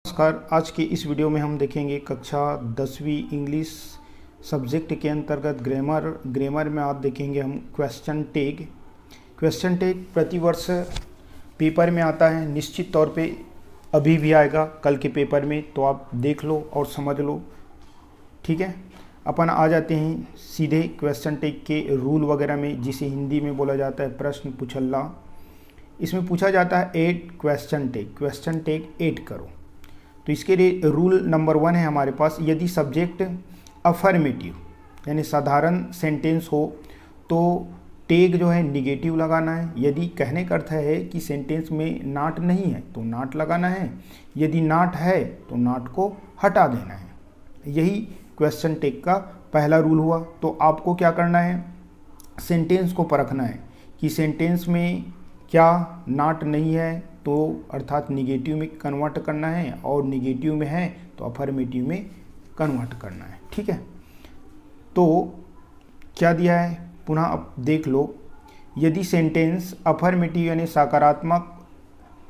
नमस्कार। आज के इस वीडियो में हम देखेंगे कक्षा 10वीं इंग्लिश सब्जेक्ट के अंतर्गत ग्रामर में आप देखेंगे हम क्वेश्चन टैग प्रतिवर्ष पेपर में आता है। निश्चित तौर पे अभी भी आएगा कल के पेपर में, तो आप देख लो और समझ लो। ठीक है, अपन आ जाते हैं सीधे क्वेश्चन टैग के रूल वगैरह में, जिसे हिंदी में बोला जाता है प्रश्न पुछल्ला। इसमें पूछा जाता है ऐड क्वेश्चन टैग ऐड करो। तो इसके लिए रूल नंबर 1 है हमारे पास, यदि सब्जेक्ट अफर्मेटिव यानी साधारण सेंटेंस हो तो टैग जो है निगेटिव लगाना है। यदि कहने का अर्थ है कि सेंटेंस में नॉट नहीं है तो नॉट लगाना है, यदि नॉट है तो नॉट को हटा देना है। यही क्वेश्चन टैग का पहला रूल हुआ। तो आपको क्या करना है, सेंटेंस को परखना है कि सेंटेंस में क्या नॉट नहीं है, तो अर्थात निगेटिव में कन्वर्ट करना है, और निगेटिव में है तो अफर्मेटिव में कन्वर्ट करना है। ठीक है, तो क्या दिया है पुनः अब देख लो। यदि सेंटेंस अफर्मेटिव यानी सकारात्मक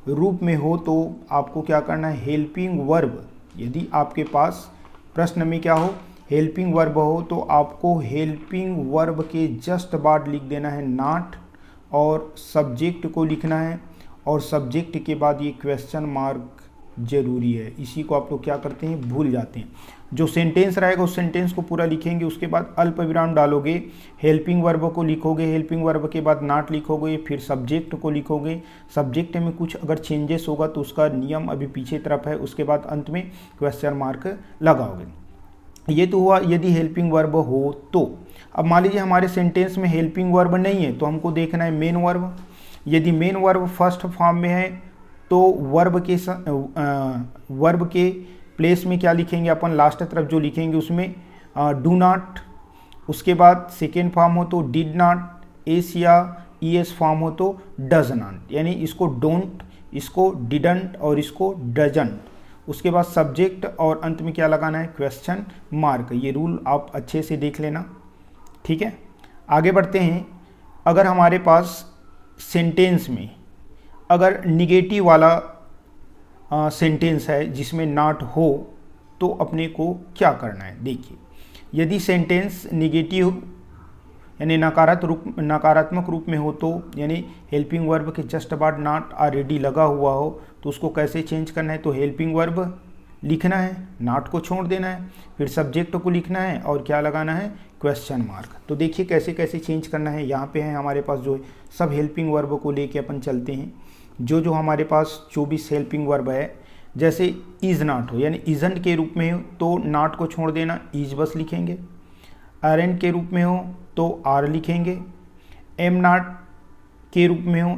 रूप में हो तो आपको क्या करना है, हेल्पिंग वर्ब। यदि आपके पास प्रश्न में क्या हो, हेल्पिंग वर्ब हो, तो आपको हेल्पिंग वर्ब के जस्ट बाद लिख देना है नॉट, और सब्जेक्ट को लिखना है, और सब्जेक्ट के बाद ये क्वेश्चन मार्क जरूरी है। इसी को आप लोग क्या करते हैं, भूल जाते हैं। जो सेंटेंस रहेगा उस सेंटेंस को पूरा लिखेंगे, उसके बाद अल्प विराम डालोगे, हेल्पिंग वर्ब को लिखोगे, हेल्पिंग वर्ब के बाद नॉट लिखोगे, फिर सब्जेक्ट को लिखोगे। सब्जेक्ट में कुछ अगर चेंजेस होगा तो उसका नियम अभी पीछे तरफ है, उसके बाद अंत में क्वेश्चन मार्क लगाओगे। ये तो हुआ यदि हेल्पिंग वर्ब हो तो। अब मान लीजिए हमारे सेंटेंस में हेल्पिंग वर्ब नहीं है, तो हमको देखना है मेन वर्ब। यदि मेन वर्ब फर्स्ट फॉर्म में है तो वर्ब के प्लेस में क्या लिखेंगे अपन, लास्ट तरफ जो लिखेंगे उसमें डू नॉट। उसके बाद सेकेंड फॉर्म हो तो डिड नॉट, एस या ईएस फॉर्म हो तो डज नॉट, यानी इसको डोंट, इसको डिडंट और इसको डजंट। उसके बाद सब्जेक्ट और अंत में क्या लगाना है, क्वेश्चन मार्क। ये रूल आप अच्छे से देख लेना। ठीक है, आगे बढ़ते हैं। अगर हमारे पास सेंटेंस में अगर निगेटिव वाला सेंटेंस है जिसमें नॉट हो तो अपने को क्या करना है, देखिए। यदि सेंटेंस निगेटिव यानी नकारात्मक रूप में हो तो, यानी हेल्पिंग वर्ब के जस्ट बाद नॉट ऑलरेडी लगा हुआ हो, तो उसको कैसे चेंज करना है, तो हेल्पिंग वर्ब लिखना है, नॉट को छोड़ देना है, फिर सब्जेक्ट को लिखना है और क्या लगाना है, क्वेश्चन मार्क। तो देखिए कैसे कैसे चेंज करना है। यहाँ पे है हमारे पास जो सब हेल्पिंग वर्ब को लेके अपन चलते हैं। जो हमारे पास 24 हेल्पिंग वर्ब है, जैसे इज़ नॉट हो यानी इजंट के रूप में हो तो नॉट को छोड़ देना, इज बस लिखेंगे। अरेंट के रूप में हो तो आर लिखेंगे। एम नॉट के रूप में हो,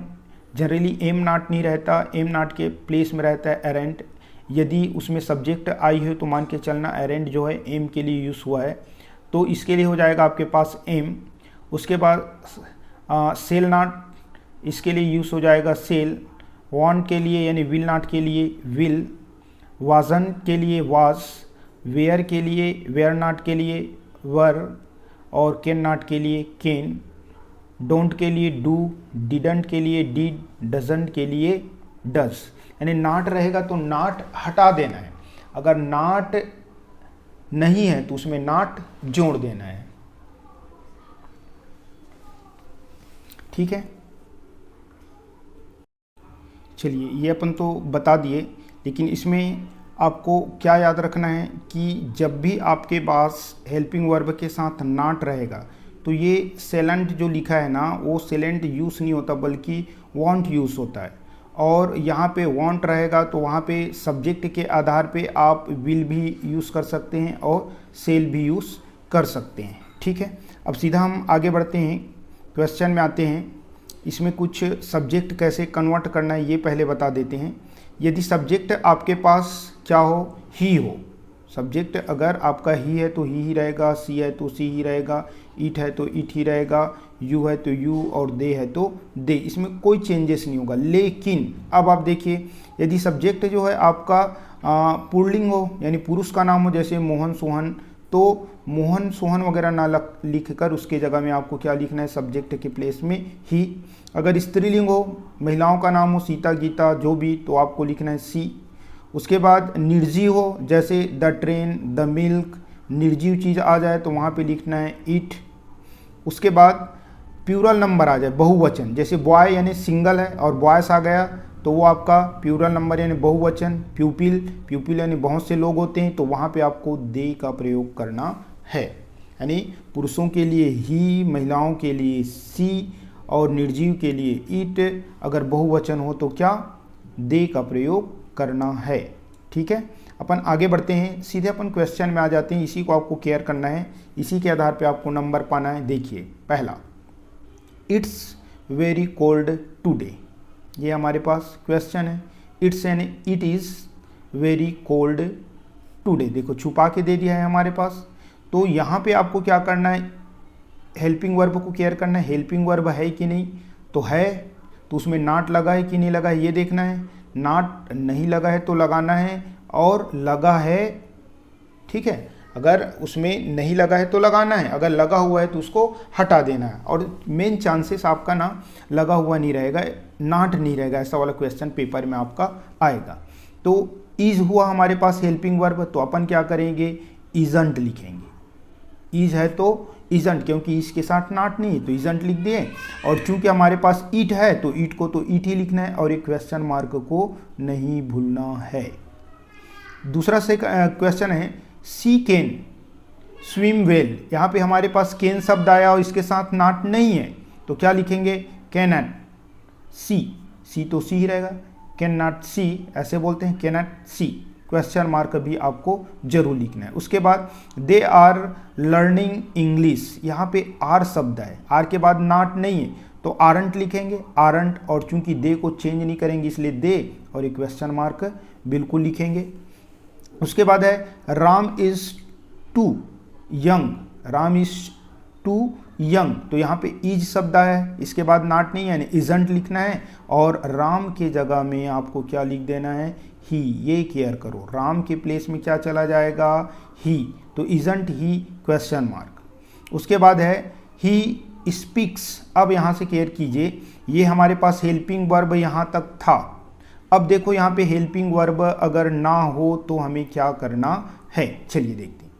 जनरली एम नॉट नहीं रहता, एम नॉट के प्लेस में रहता है अरेंट। यदि उसमें सब्जेक्ट आई हो तो मान के चलना अरेंट जो है एम के लिए यूज़ हुआ है, तो इसके लिए हो जाएगा आपके पास एम। उसके बाद सेल नॉट, इसके लिए यूज़ हो जाएगा सेल। वांट के लिए यानी विल नॉट के लिए विल। वाजन के लिए वाज। वेयर के लिए, वेयर नॉट के लिए वर, और कैन नॉट के लिए कैन। डोंट के लिए डू, डिडंट के लिए डिड, डजंट के लिए डज। यानी नॉट रहेगा तो नॉट हटा देना है, अगर नॉट नहीं है तो उसमें नॉट जोड़ देना है। ठीक है, चलिए ये अपन तो बता दिए, लेकिन इसमें आपको क्या याद रखना है कि जब भी आपके पास हेल्पिंग वर्ब के साथ नॉट रहेगा तो ये सेलेंट जो लिखा है ना, वो सेलेंट यूज़ नहीं होता बल्कि वांट यूज़ होता है। और यहाँ पे वांट रहेगा तो वहाँ पे सब्जेक्ट के आधार पे आप विल भी यूज़ कर सकते हैं और सेल भी यूज़ कर सकते हैं। ठीक है, अब सीधा हम आगे बढ़ते हैं, क्वेश्चन में आते हैं। इसमें कुछ सब्जेक्ट कैसे कन्वर्ट करना है ये पहले बता देते हैं। यदि सब्जेक्ट आपके पास क्या हो, ही हो, सब्जेक्ट अगर आपका ही है तो ही रहेगा, सी है तो सी ही रहेगा, ईट है तो ईट ही रहेगा, यू है तो यू, और दे है तो दे, इसमें कोई चेंजेस नहीं होगा। लेकिन अब आप देखिए, यदि सब्जेक्ट जो है आपका पुल्लिंग हो यानी पुरुष का नाम हो, जैसे मोहन सोहन, तो मोहन सोहन वगैरह ना लिख कर उसके जगह में आपको क्या लिखना है, सब्जेक्ट के प्लेस में ही। अगर स्त्रीलिंग हो, महिलाओं का नाम हो सीता गीता जो भी, तो आपको लिखना है सी। उसके बाद निर्जीव हो, जैसे द ट्रेन, द मिल्क, निर्जीव चीज़ आ जाए तो वहाँ पे लिखना है इट। उसके बाद प्लूरल नंबर आ जाए, बहुवचन, जैसे बॉय यानी सिंगल है और बॉयस आ गया तो वो आपका प्लूरल नंबर यानी बहुवचन। प्यूपिल, प्यूपिल यानी बहुत से लोग होते हैं तो वहाँ पे आपको दे का प्रयोग करना है, यानी पुरुषों के लिए ही, महिलाओं के लिए सी और निर्जीव के लिए इट। अगर बहुवचन हो तो क्या, दे का प्रयोग करना है। ठीक है, अपन आगे बढ़ते हैं, सीधे अपन क्वेश्चन में आ जाते हैं। इसी को आपको केयर करना है, इसी के आधार पे आपको नंबर पाना है। देखिए पहला, इट्स वेरी कोल्ड टुडे, ये हमारे पास क्वेश्चन है। इट्स यानी it is very cold today, देखो छुपा के दे दिया है हमारे पास। तो यहाँ पे आपको क्या करना है, हेल्पिंग वर्ब को केयर करना है। हेल्पिंग वर्ब है कि नहीं, तो है, तो उसमें नॉट लगा है कि नहीं लगा है ये देखना है। नॉट नहीं लगा है तो लगाना है, और लगा है, ठीक है, अगर उसमें नहीं लगा है तो लगाना है, अगर लगा हुआ है तो उसको हटा देना है। और मेन चांसेस आपका ना लगा हुआ नहीं रहेगा, नॉट नहीं रहेगा, ऐसा वाला क्वेश्चन पेपर में आपका आएगा। तो इज हुआ हमारे पास हेल्पिंग वर्ब, तो अपन क्या करेंगे, इजंट लिखेंगे। इज है तो इजंट, क्योंकि इसके साथ नॉट नहीं है तो इजंट लिख दिए। और चूंकि हमारे पास इट है तो इट को तो इट ही लिखना है, और एक क्वेश्चन मार्क को नहीं भूलना है। दूसरा से क्वेश्चन है, सी कैन स्विम वेल, यहाँ पे हमारे पास कैन शब्द आया और इसके साथ नॉट नहीं है तो क्या लिखेंगे, कैन नॉट सी, सी तो सी ही रहेगा, कैन नॉट सी ऐसे बोलते हैं, can not see, question mark भी आपको जरूर लिखना है। उसके बाद दे आर लर्निंग इंग्लिश, यहाँ पे आर शब्द है, आर के बाद नॉट नहीं है तो आरंट लिखेंगे, आरंट, और चूंकि दे को चेंज नहीं करेंगे इसलिए दे और एक क्वेश्चन मार्क बिल्कुल लिखेंगे। उसके बाद है Ram is too young, Ram is too young, तो यहाँ पे इज शब्द आया है, इसके बाद नॉट नहीं है यानी इजंट लिखना है, और राम के जगह में आपको क्या लिख देना है, ही, ये केयर करो, राम के प्लेस में क्या चला जाएगा, ही, तो इजंट ही, क्वेश्चन मार्क। उसके बाद है ही स्पीक्स, अब यहाँ से केयर कीजिए, ये हमारे पास हेल्पिंग वर्ब यहाँ तक था। अब देखो यहाँ पे हेल्पिंग वर्ब अगर ना हो तो हमें क्या करना है, चलिए देखते हैं।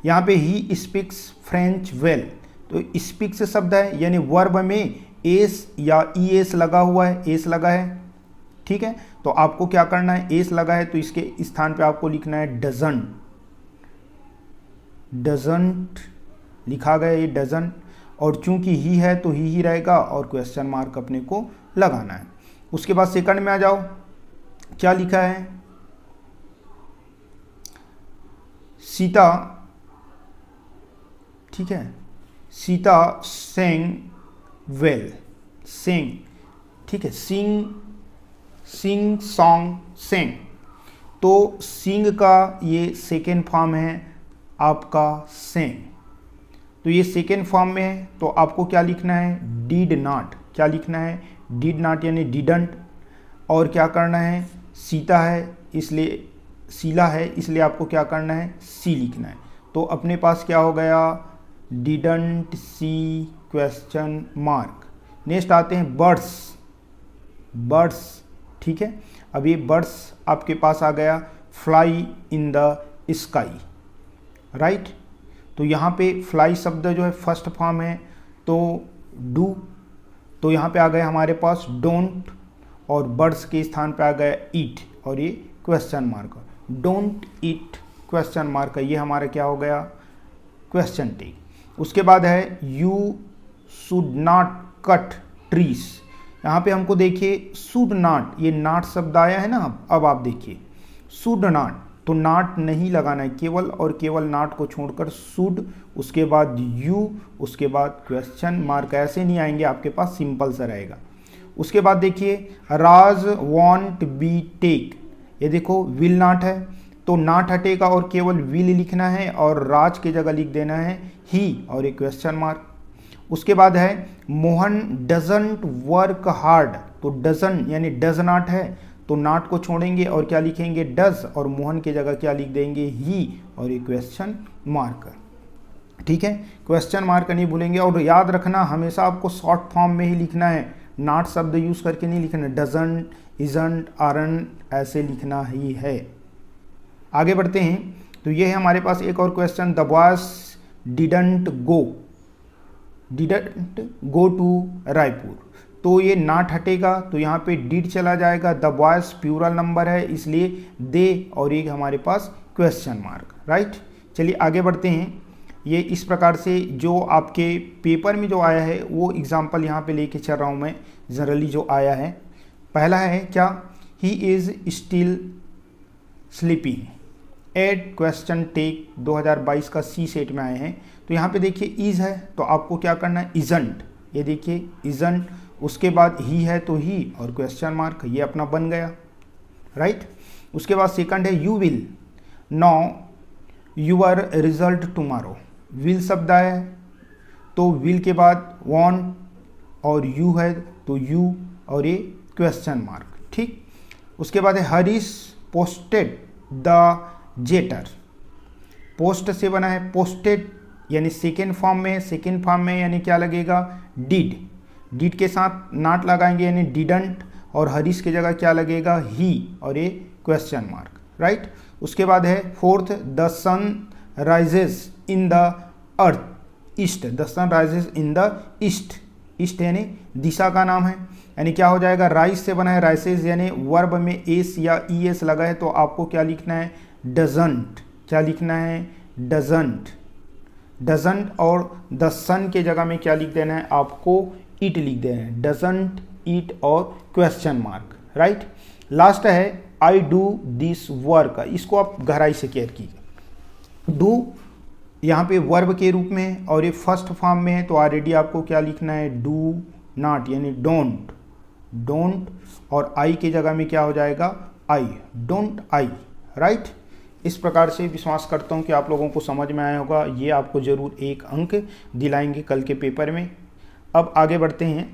यहाँ पे ही स्पीक्स फ्रेंच वेल, तो स्पीक्स शब्द है यानी वर्ब में एस या ई एस लगा हुआ है, एस लगा है, ठीक है, तो आपको क्या करना है, एस लगा है तो इसके स्थान पे आपको लिखना है डजंट, डजंट लिखा गया ये डजंट, और चूंकि ही है तो ही रहेगा और क्वेश्चन मार्क अपने को लगाना है। उसके बाद सेकंड में आ जाओ, क्या लिखा है, सीता, ठीक है, सीता सेंग वेल, सेंग, ठीक है, सिंग, सिंग सॉन्ग सेंग, तो सिंग का ये सेकेंड फॉर्म है आपका सेंग, तो ये सेकेंड फॉर्म में है तो आपको क्या लिखना है, डिड नॉट, क्या लिखना है, डिड नॉट यानी डिडंट, और क्या करना है, सीता है इसलिए, सीला है इसलिए आपको क्या करना है, सी लिखना है। तो अपने पास क्या हो गया, didn't see, question mark. Next आते हैं बर्ड्स, बर्ड्स, ठीक है, अब ये बर्ड्स आपके पास आ गया, fly in the sky, right, तो यहाँ पे फ्लाई शब्द जो है फर्स्ट फॉर्म है तो डू, तो यहाँ पे आ गया हमारे पास डोंट, और बर्ड्स के स्थान पे आ गया ईट और ये question mark, don't eat question mark, ये हमारा क्या हो गया, क्वेश्चन टैग। उसके बाद है you should not cut trees, यहाँ पे हमको देखिए शुड नॉट, ये नॉट शब्द आया है ना, अब आप देखिए शुड नॉट, तो नॉट नहीं लगाना है, केवल और केवल नॉट को छोड़कर शुड, उसके बाद यू, उसके बाद क्वेश्चन मार्क, ऐसे नहीं आएंगे आपके पास, सिंपल सा रहेगा। उसके बाद देखिए राज वॉन्ट बी टेक, ये देखो विल नॉट है तो नॉट हटेगा और केवल विल लिखना है और राज की जगह लिख देना है ही और एक क्वेश्चन मार्क। उसके बाद है मोहन डजंट वर्क हार्ड, तो डजन यानी डज नॉट है तो नॉट को छोड़ेंगे और क्या लिखेंगे, डज, और मोहन की जगह क्या लिख देंगे, ही और एक क्वेश्चन मार्क, ठीक है, क्वेश्चन मार्क नहीं भूलेंगे। और याद रखना हमेशा आपको शॉर्ट फॉर्म में ही लिखना है, नॉट शब्द यूज करके नहीं लिखना, डजंट, इजंट, आरंट ऐसे लिखना ही है, आगे बढ़ते हैं। तो ये है हमारे पास एक और question, the boys didn't go to Raipur. तो ये नॉट हटेगा तो यहाँ पे डिड चला जाएगा। द बॉयज प्लूरल नंबर है इसलिए दे, और एक हमारे पास क्वेश्चन मार्क, राइट। चलिए आगे बढ़ते हैं। ये इस प्रकार से जो आपके पेपर में जो आया है वो एग्जाम्पल यहाँ पे लेके चल रहा हूँ मैं, जनरली जो आया है। पहला है क्या, ही इज़ स्टिल स्लीपी। एड क्वेश्चन टेक 2022 का सी सेट में आए हैं। तो यहाँ पे देखिए इज़ है तो आपको क्या करना है, इजंट। ये देखिए इजंट, उसके बाद ही है तो ही और क्वेश्चन मार्क, ये अपना बन गया, राइट। उसके बाद सेकंड है you will now your result tomorrow. Will शब्द है तो विल के बाद वॉन्ट और यू है तो यू और ये क्वेश्चन मार्क, ठीक। उसके बाद है Harish posted the jetter. Post से बना है, पोस्टेड यानी सेकेंड फॉर्म में, सेकेंड फॉर्म में यानी क्या लगेगा, डिड। डिड के साथ नॉट लगाएंगे यानी डिडंट, और हरीश की जगह क्या लगेगा, ही और ये क्वेश्चन मार्क, राइट। उसके बाद है fourth, the sun rises in the earth east. The sun rises in the east. East यानी दिशा का नाम है, यानी क्या हो जाएगा, राइस से बना है, राइसेस यानी वर्ब में एस या ई एस लगा है तो आपको क्या लिखना है, डजंट। क्या लिखना है, डजंट। डजंट और द सन के जगह में क्या लिख देना है, आपको इट लिख देना है, डजंट इट और क्वेश्चन मार्क, राइट। लास्ट है आई डू दिस वर्क। इसको आप गहराई से केयर कीजिए। डू यहाँ पे वर्ब के रूप में और ये फर्स्ट फॉर्म में है तो ऑलरेडी आपको क्या लिखना है, डू नॉट यानी डोंट। डोंट और आई की जगह में क्या हो जाएगा, आई, डोंट आई, राइट। इस प्रकार से विश्वास करता हूँ कि आप लोगों को समझ में आया होगा। ये आपको ज़रूर 1 अंक दिलाएंगे कल के पेपर में। अब आगे बढ़ते हैं।